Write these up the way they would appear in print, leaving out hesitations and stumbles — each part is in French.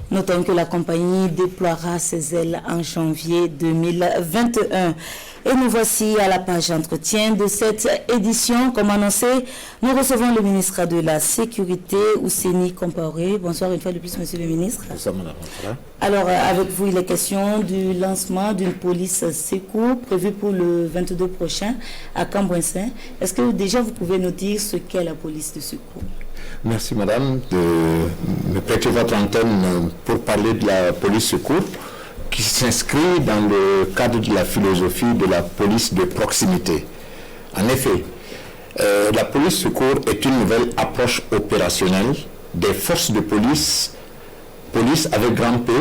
Notons que la compagnie déploiera ses ailes en janvier 2021. Et nous voici à la page entretien de cette édition. Comme annoncé, nous recevons le ministre de la Sécurité, Ousseini Compaoré. Bonsoir une fois de plus, monsieur le ministre. Bonsoir, madame. Alors, avec vous, il est question du lancement d'une police secours prévue pour le 22 prochain à Cambouensin. Est-ce que déjà vous pouvez nous dire ce qu'est la police de secours? Merci, madame, de me prêter votre antenne pour parler de la police secours, qui s'inscrit dans le cadre de la philosophie de la police de proximité. En effet, la police secours est une nouvelle approche opérationnelle des forces de police avec grand P,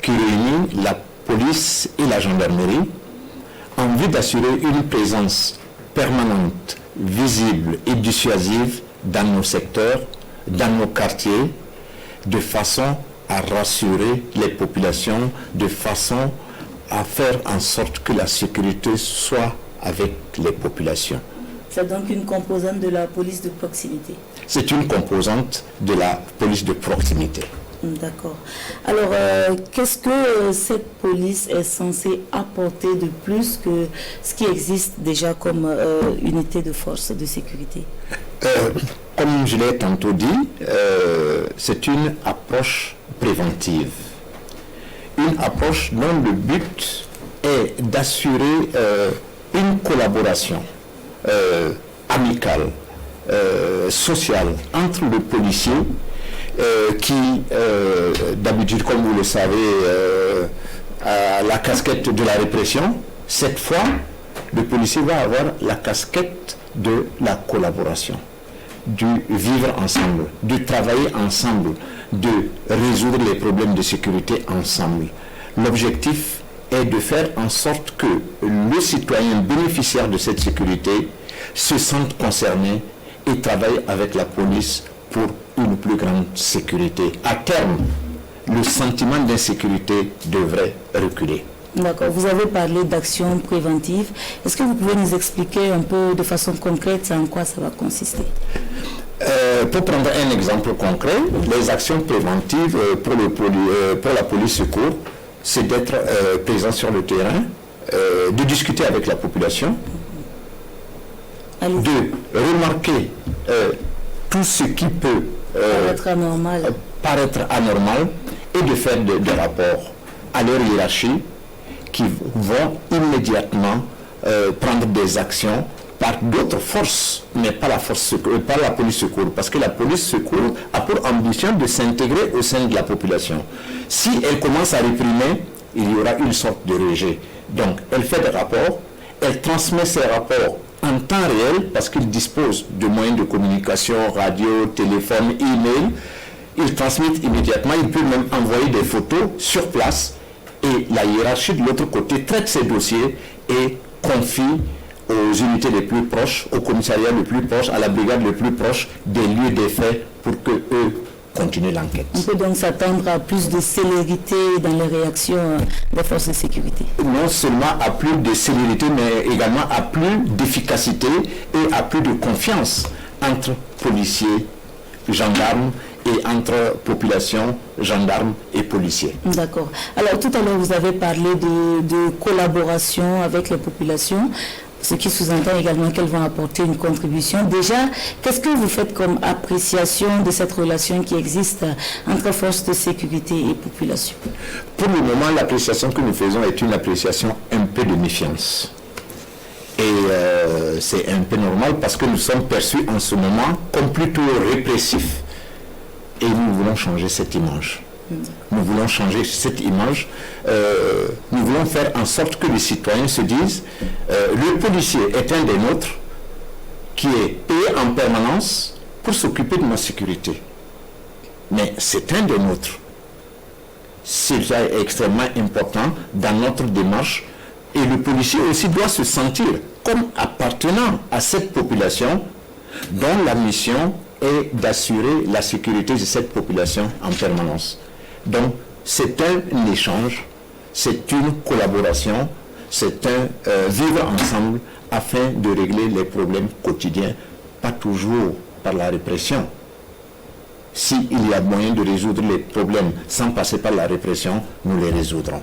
qui réunit la police et la gendarmerie en vue d'assurer une présence permanente, visible et dissuasive dans nos secteurs, dans nos quartiers, de façon à rassurer les populations, de façon à faire en sorte que la sécurité soit avec les populations. C'est donc une composante de la police de proximité. C'est une composante de la police de proximité. D'accord. Alors, qu'est-ce que cette police est censée apporter de plus que ce qui existe déjà comme unité de force de sécurité? Comme je l'ai tantôt dit, c'est une approche préventive. Une approche dont le but est d'assurer une collaboration amicale, sociale entre le policier qui, d'habitude, comme vous le savez, a la casquette de la répression. Cette fois, le policier va avoir la casquette de la collaboration, du vivre ensemble, de travailler ensemble, de résoudre les problèmes de sécurité ensemble. L'objectif est de faire en sorte que le citoyen bénéficiaire de cette sécurité se sente concerné et travaille avec la police pour une plus grande sécurité. À terme, le sentiment d'insécurité devrait reculer. D'accord. Vous avez parlé d'actions préventives. Est-ce que vous pouvez nous expliquer un peu de façon concrète en quoi ça va consister? Pour prendre un exemple concret, les actions préventives pour la police secours, c'est d'être présent sur le terrain, de discuter avec la population, de remarquer tout ce qui peut paraître anormal et de faire des rapports à leur hiérarchie qui vont immédiatement prendre des actions par d'autres forces, mais pas la police secours, parce que la police secours a pour ambition de s'intégrer au sein de la population. Si elle commence à réprimer, il y aura une sorte de rejet. Donc, elle fait des rapports, elle transmet ces rapports en temps réel, parce qu'il dispose de moyens de communication, radio, téléphone, email. Il transmet immédiatement, il peut même envoyer des photos sur place, et la hiérarchie de l'autre côté traite ces dossiers et confie aux unités les plus proches, au commissariat le plus proche, à la brigade le plus proche des lieux des faits pour que eux continuent l'enquête. On peut donc s'attendre à plus de célérité dans les réactions des forces de sécurité. Non seulement à plus de célérité, mais également à plus d'efficacité et à plus de confiance entre policiers, gendarmes et entre population, gendarmes et policiers. D'accord. Alors tout à l'heure, vous avez parlé de collaboration avec les populations, ce qui sous-entend également qu'elles vont apporter une contribution. Déjà, qu'est-ce que vous faites comme appréciation de cette relation qui existe entre forces de sécurité et population? Pour le moment, l'appréciation que nous faisons est une appréciation un peu de méfiance. Et c'est un peu normal parce que nous sommes perçus en ce moment comme plutôt répressifs. Et nous voulons changer cette image. Nous voulons changer cette image. Nous voulons faire en sorte que les citoyens se disent le policier est un des nôtres qui est payé en permanence pour s'occuper de ma sécurité. Mais c'est un des nôtres. C'est extrêmement important dans notre démarche. Et le policier aussi doit se sentir comme appartenant à cette population dont la mission est d'assurer la sécurité de cette population en permanence. Donc, c'est un échange, c'est une collaboration, c'est un vivre ensemble afin de régler les problèmes quotidiens, pas toujours par la répression, S'il y a moyen de résoudre les problèmes sans passer par la répression, nous les résoudrons.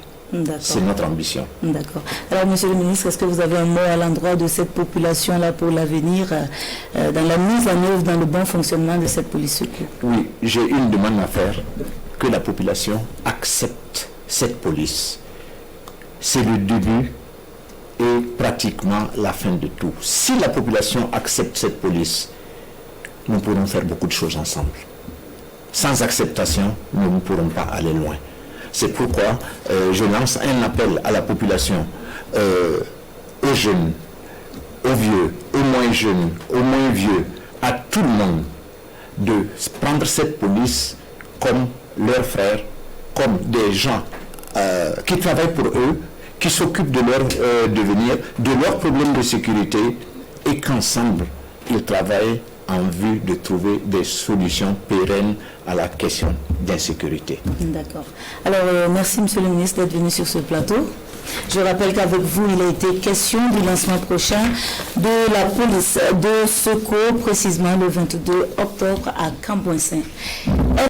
C'est notre ambition. D'accord. Alors, Monsieur le ministre, est-ce que vous avez un mot à l'endroit de cette population-là pour l'avenir, dans la mise en œuvre, dans le bon fonctionnement de cette police secours? Oui, j'ai une demande à faire, que la population accepte cette police. C'est le début et pratiquement la fin de tout. Si la population accepte cette police, nous pourrons faire beaucoup de choses ensemble. Sans acceptation, nous ne pourrons pas aller loin. C'est pourquoi je lance un appel à la population, aux jeunes, aux vieux, aux moins jeunes, aux moins vieux, à tout le monde, de prendre cette police comme leurs frères, comme des gens qui travaillent pour eux, qui s'occupent de leur devenir, de leurs problèmes de sécurité, et qu'ensemble, ils travaillent en vue de trouver des solutions pérennes à la question d'insécurité. D'accord. Alors, merci Monsieur le ministre d'être venu sur ce plateau. Je rappelle qu'avec vous, il a été question du lancement prochain de la police de secours, précisément le 22 octobre à Camp-Poissin.